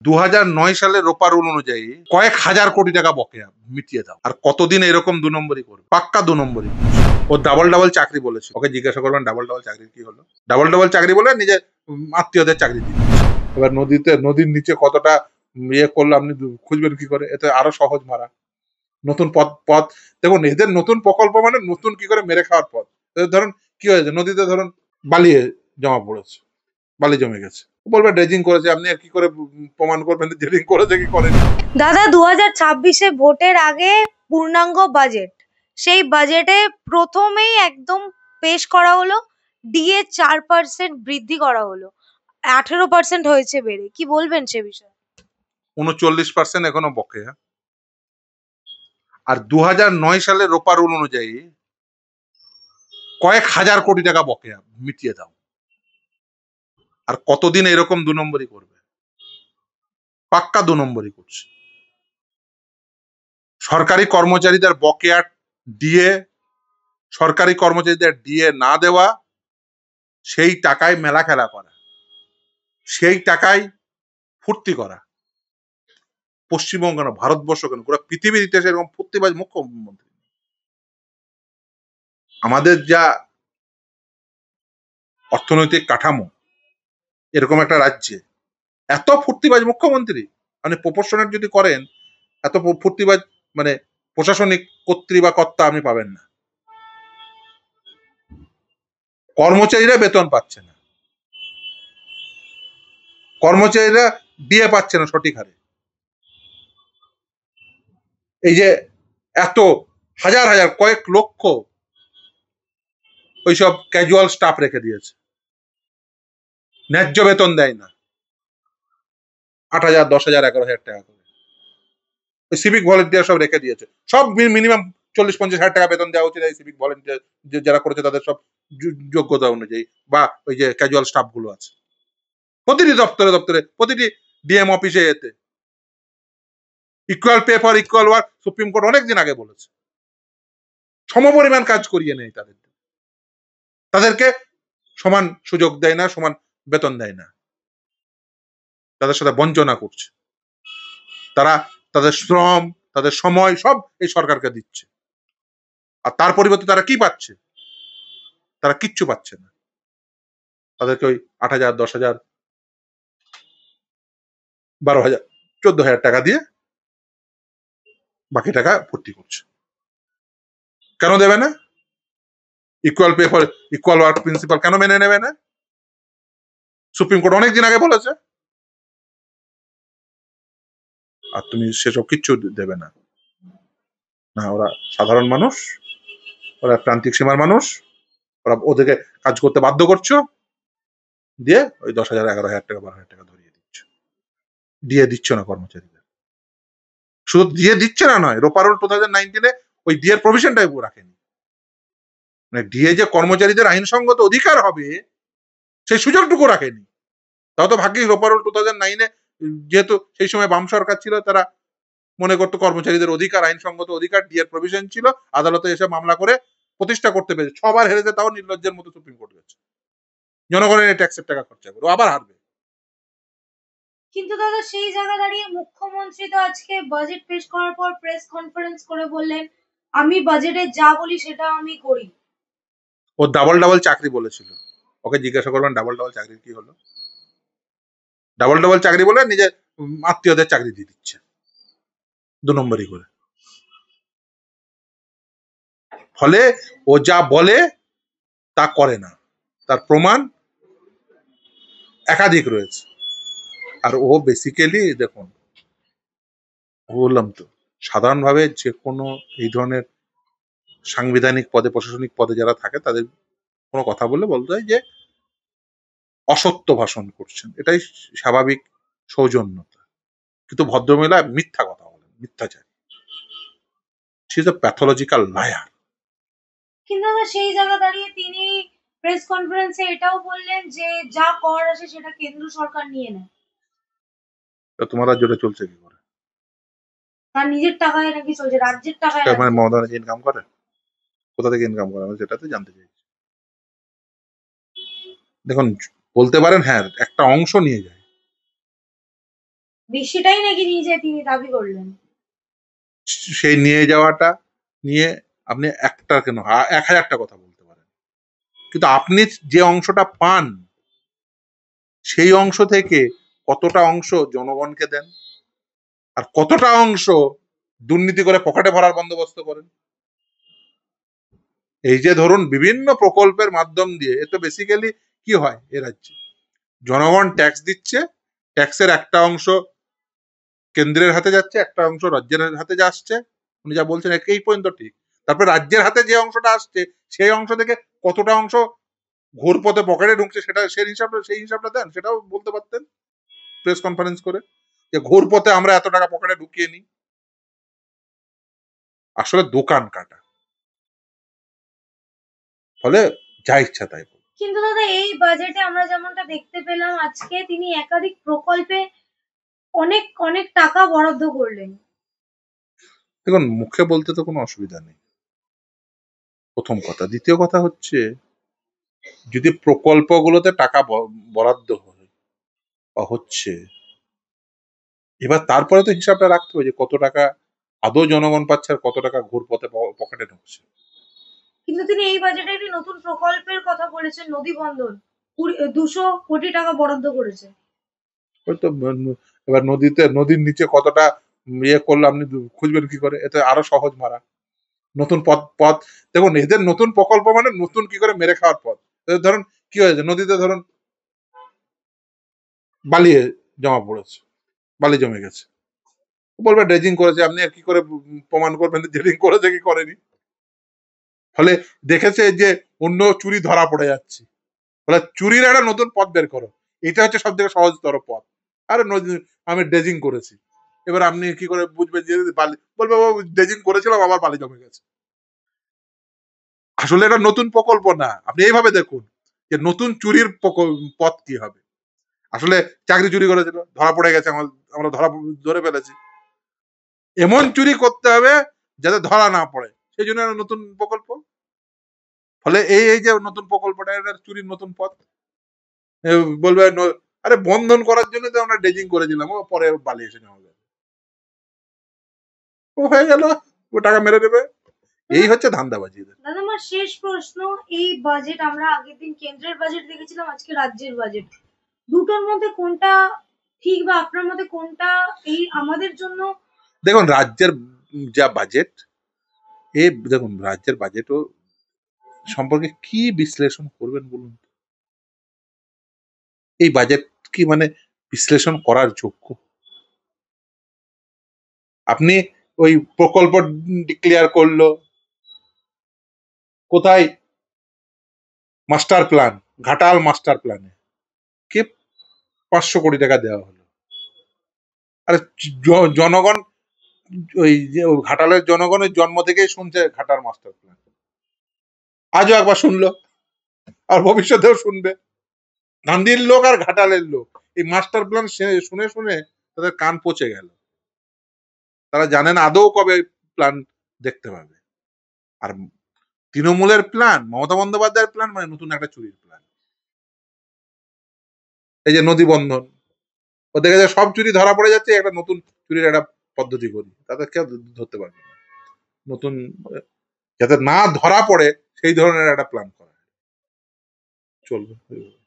2009 সালের রোপা রুল অনুযায়ী কয়েক হাজার কোটি টাকা বকেয়া মিটিয়ে দাও। আর কতদিন এরকম 2 নম্বরই করবে? পাক্কা 2 নম্বরই। ও ডাবল ডাবল চাকরি বলেছে, ওকে জিজ্ঞাসা করবেন ডাবল ডাবল চাকরির কি হলো। ডাবল ডাবল চাকরি বলে নিজের আত্মীয়দের চাকরি দিয়ে দিচ্ছে। এবার নদীর নিচে কতটা ইয়ে করলো আপনি খুঁজবেন কি করে? এতে আরো সহজ মারা। নতুন পথ পথ দেখুন, এদের নতুন প্রকল্প মানে নতুন কি করে মেরে খাওয়ার পথ। ধরুন কি হয়েছে, নদীতে ধরুন বালি জমা পড়েছে, বালি জমে গেছে, বলবে ড্রেজিং করেছে। আপনি আর কি করে প্রমাণ করবেন ড্রেজিং করেছে কি করেনি? দাদা 2026-এ ভোটের আগে পূর্ণাঙ্গ বাজেট, সেই বাজেটে প্রথমেই একদম পেশ করা হলো ডিএ 4% বৃদ্ধি করা হলো, 18% হয়েছে বেড়ে। কি বলবেন সে বিষয়ে? 39% এখনো বকেয়া। আর 2009 সালের রোপা রুল অনুযায়ী কয়েক হাজার কোটি টাকা বকেয়া মিটিয়ে দাও। আর কতদিন এরকম 2 নম্বরই করবে? পাক্কা 2 নম্বরই করছে। সরকারি কর্মচারীদের বকেয়া ডিএ, সরকারি কর্মচারীদের ডিএ না দেওয়া, সেই টাকায় মেলা খেলা করা, সেই টাকায় ফুর্তি করা। পশ্চিমবঙ্গ কেন, ভারতবর্ষ কেন, গোটা পৃথিবীর ইতিহাসে এরকম ফুর্তিবাজ মুখ্যমন্ত্রী। আমাদের যা অর্থনৈতিক কাঠামো, এরকম একটা রাজ্যে এত ফুর্তিবাজ মুখ্যমন্ত্রী, মানে প্রপোর্শনেট যদি করেন, এত ফুর্তিবাজ মানে প্রশাসনিক কর্তৃ বা কর্তা আপনি পাবেন না। কর্মচারীরা বেতন পাচ্ছে না, কর্মচারীরা ডিএ পাচ্ছে না সঠিক হারে। এই যে এত হাজার হাজার কয়েক লক্ষ ওইসব ক্যাজুয়াল স্টাফ রেখে দিয়েছে, ন্যায্য বেতন দেয় না, 8,000, 10,000, 11,000 টাকা করে। ওই সিভিক ভলেন্টিয়ার সব রেখে দিয়েছে, সব মিনিমাম 40-50 হাজার টাকা বেতন দেওয়া উচিত। এই সিভিক ভলেন্টিয়ার যারা করেছে তাদের সব যোগ্যতা অনুযায়ী, বা ওই যে ক্যাজুয়াল স্টাফ গুলো আছে প্রতিটি দপ্তরে দপ্তরে, প্রতিটি ডিএম অফিসে, এতে equal pay for equal work supreme court অনেকদিন আগে বলেছে। সমপরিমাণ কাজ করিয়ে নেই তাদের, তাদেরকে সমান সুযোগ দেয় না, সমান বেতন দেয় না, তাদের সাথে বঞ্চনা করছে। তারা তাদের শ্রম, তাদের সময় সব এই সরকারকে দিচ্ছে। আর তার পরিবর্তে তারা কি পাচ্ছে? তারা কিচ্ছু পাচ্ছে না। তাদেরকে ওই 8,000, 10,000, 12,000, 14,000 টাকা দিয়ে বাকি টাকা ভর্তি করছে। কেন দেবে না? Equal pay for equal work principal কেন মেনে নেবে না? সুপ্রিম কোর্ট অনেকদিন আগে বলেছে। আর তুমি সেসব কিচ্ছু দেবে না। না, ওরা সাধারণ মানুষ, ওরা প্রান্তিক সীমার মানুষ, ওরা ওদেরকে কাজ করতে বাধ্য করছো, দিয়ে ওই 10,000, 11,000 টাকা, 12,000 টাকা ধরিয়ে দিচ্ছ। দিয়ে দিচ্ছ না কর্মচারীদের। শুধু দিয়ে দিচ্ছে না নয়, রোপারোল 2019-এ ওই ডিএর প্রভিশনটাই রাখেনি। মানে ডিএ যে কর্মচারীদের আইনসঙ্গত অধিকার হবে সেই সুযোগটুকু রাখেনি। তাও তো ভাগ্যিস রোপারোল 2009-এ, যেহেতু সেই সময় বাম সরকার ছিল, তারা মনে করতো কর্মচারীদের অধিকার, আইনসঙ্গত অধিকার, ডিএর প্রভিশন ছিল, আদালতে এসে মামলা করে প্রতিষ্ঠা করতে পেরেছে। 6বার হেরেছে, তাও নির্লজ্জের মতো সুপ্রিম কোর্ট গেছে। জনগণের ট্যাক্সের টাকা খরচা করে আবার হারবে। কিন্তু দাদা সেই জায়গা দাঁড়িয়ে মুখ্যমন্ত্রী তো আজকে বাজেট পেশ করার পর প্রেস কনফারেন্স করে বললেন, আমি বাজেটে যা বলি সেটা আমি করি। ও ডাবল ডাবল চাকরি বলেছিল, ওকে জিজ্ঞাসা করবেন ডাবল ডাবল চাকরির কি হলো। ডাবল ডাবল চাকরি বলে নিজের আত্মীয়দের চাকরি দিয়ে দিচ্ছে 2 নম্বরই করে। ফলে ও যা বলে তা করে না, তার প্রমাণ একাধিক রয়েছে। আর ও বেসিক্যালি দেখুন, বললাম তো, সাধারণভাবে যে কোনো এই ধরনের সাংবিধানিক পদে, প্রশাসনিক পদে যারা থাকে, তাদের কোনো কথা বললে বলতে হয় যে অসত্য ভাষণ করছেন, এটাই স্বাভাবিক সৌজন্যতা। কিন্তু ভদ্রমহিলা মিথ্যা কথা বলেন, মিথ্যাচার। She is a pathological liar. কিন্তু দাদা সেই জায়গা দাঁড়িয়ে তিনি প্রেস কনফারেন্সে এটাও বললেন যে যা কর আসে সেটা কেন্দ্র সরকার নিয়ে নেয়। তোমার রাজ্যটা চলছে কি করে? তার নিজের টাকায় নাকি চলছে, রাজ্যের টাকায়। মানে মমতা ব্যানার্জি ইনকাম করে? কোথা থেকে ইনকাম করে আমি সেটা তো জানতে চাইছি। দেখুন, বলতে পারেন হ্যাঁ একটা অংশ নিয়ে যায়, বেশিটাই নাকি নিয়ে যায় তিনি দাবি করলেন। সেই নিয়ে যাওয়াটা নিয়ে আপনি একটা কেন 1000টা কথা বলতে পারেন, কিন্তু আপনি যে অংশটা পান সেই অংশ থেকে কতটা অংশ জনগণকে দেন আর কতটা অংশ দুর্নীতি করে পকেটে ভরার বন্দোবস্ত করেন। এই যে ধরুন বিভিন্ন প্রকল্পের মাধ্যম দিয়ে, এ তো বেসিক্যালি কি হয় এ রাজ্যে, জনগণ ট্যাক্স দিচ্ছে, ট্যাক্সের একটা অংশ কেন্দ্রের হাতে যাচ্ছে, একটা অংশ রাজ্যের হাতে আসছে, উনি যা বলছেন এই পর্যন্ত ঠিক। তারপরে রাজ্যের হাতে যে অংশটা আসছে সেই অংশ থেকে কতটা অংশ ঘুরপথে পকেটে ঢুকছে সেটা সেই হিসাবটা দেন, সেটাও বলতে পারতেন প্রেস কনফারেন্স করে, যে ঘুরপথে আমরা এত টাকা পকেটে ঢুকিয়ে নিই। আসলে দোকান কাটা, ফলে যা ইচ্ছা তাই বলুন। কিন্তু দাদা এই বাজেটে আমরা যেমনটা দেখতে পেলাম আজকে তিনি একাধিক প্রকল্পে অনেক অনেক টাকা বরাদ্দ করলেন। দেখুন মুখে বলতে তো কোনো অসুবিধা নেই, প্রথম কথা। দ্বিতীয় কথা হচ্ছে, যদি প্রকল্পগুলোতে টাকা বরাদ্দ হয় বা হচ্ছে, এবার তারপরে তো হিসাবটা রাখতে হবে যে কত টাকা আদৌ জনগণ পাচ্ছে আর কত টাকা ঘুরপথে পকেটে ঢুকছে। কিন্তু তিনি এই বাজেটে একটি নতুন প্রকল্পের কথা বলেছেন, নদী বন্দর 200 কোটি টাকা বরাদ্দ করেছে। হয়তো এবার নদীর নিচে কতটা ইয়ে করলে আপনি খুঁজবেন কি করে? এতে আরো সহজ মারা নতুন পথ পথ দেখুন, এদের নতুন প্রকল্প মানে নতুন কি করে মেরে খাওয়ার পথ। ধরুন কি হয়েছে, নদীতে ধরুন বালি জমা পড়েছে, বালি জমে গেছে, বলবে ড্রেজিং করেছে, আপনি আর কি করে প্রমাণ করবেন ড্রেজিং করেছে কি করেনি? ফলে দেখেছে যে অন্য চুরি ধরা পড়ে যাচ্ছে, ফলে চুরির একটা নতুন পথ বের করো, এটা হচ্ছে সব থেকে সহজতর পথ। আরে আমি ড্রেজিং করেছি, এবার আপনি কি করে বুঝবেন যে বালি, বলবে ড্রেজিং করেছিলাম আবার বালি জমে গেছে। আসলে এটা নতুন প্রকল্প না, আপনি এইভাবে দেখুন যে নতুন চুরির পথ কি হবে। আসলে চাকরি চুরি করেছিল, ধরা পড়ে গেছে, আমরা ধরে ফেলেছি, এমন চুরি করতে হবে যাতে ধরা না পড়ে, সেই জন্য একটা নতুন প্রকল্প। ফলে এই যে নতুন প্রকল্পটা, এটা চুরির নতুন পথ। এ বলবে আরে বন্ধন করার জন্য তো আমরা ড্রেজিং করেছিলাম, ও পরে বালি এসে জমা যাবে, ও হয়ে গেল, ও টাকা মেরে দেবে। এই হচ্ছে ধান্দাবাজি। দাদা আমার শেষ প্রশ্ন, এই বাজেট আমরা আগের দিন কেন্দ্রের বাজেট দেখেছিলাম, আজকে রাজ্যের বাজেট, দুটোর মধ্যে কোনটা ঠিক বা আপনার মতে কোনটা এই আমাদের জন্য? দেখুন রাজ্যের যা বাজেট, দেখুন রাজ্যের বাজেটও সম্পর্কে কি বিশ্লেষণ করবেন বলুন তো? এই বাজেট কি মানে বিশ্লেষণ করার যোগ্য? আপনি ওই প্রকল্প ডিক্লেয়ার করলো, কোথায় মাস্টার প্ল্যান, ঘাটাল মাস্টার প্ল্যানে কে 500 কোটি টাকা দেওয়া হলো। আরে জনগণ, ওই যে ঘাটালের জনগণের জন্ম থেকেই শুনছে ঘাটাল মাস্টার প্ল্যান, আজও একবার শুনলো, আর ভবিষ্যতেও শুনবে। গান্ধীর লোক আর ঘাটালের লোক এই মাস্টার প্ল্যান শুনে শুনে তাদের কান পচে গেল, তারা জানেন আদৌ কবে প্ল্যান দেখতে পাবে। আর তৃণমূলের প্ল্যান, মমতা বন্দ্যোপাধ্যায়ের প্ল্যান মানে নতুন একটা চুরির প্ল্যান। এই যে নদী বন্ধন, ও দেখে যে সব চুরি ধরা পড়ে যাচ্ছে, একটা নতুন চুরির একটা পদ্ধতি করি, তাদের কেউ ধরতে পারবে না। নতুন যাতে না ধরা পড়ে সেই ধরনের একটা প্ল্যান করা চলবে।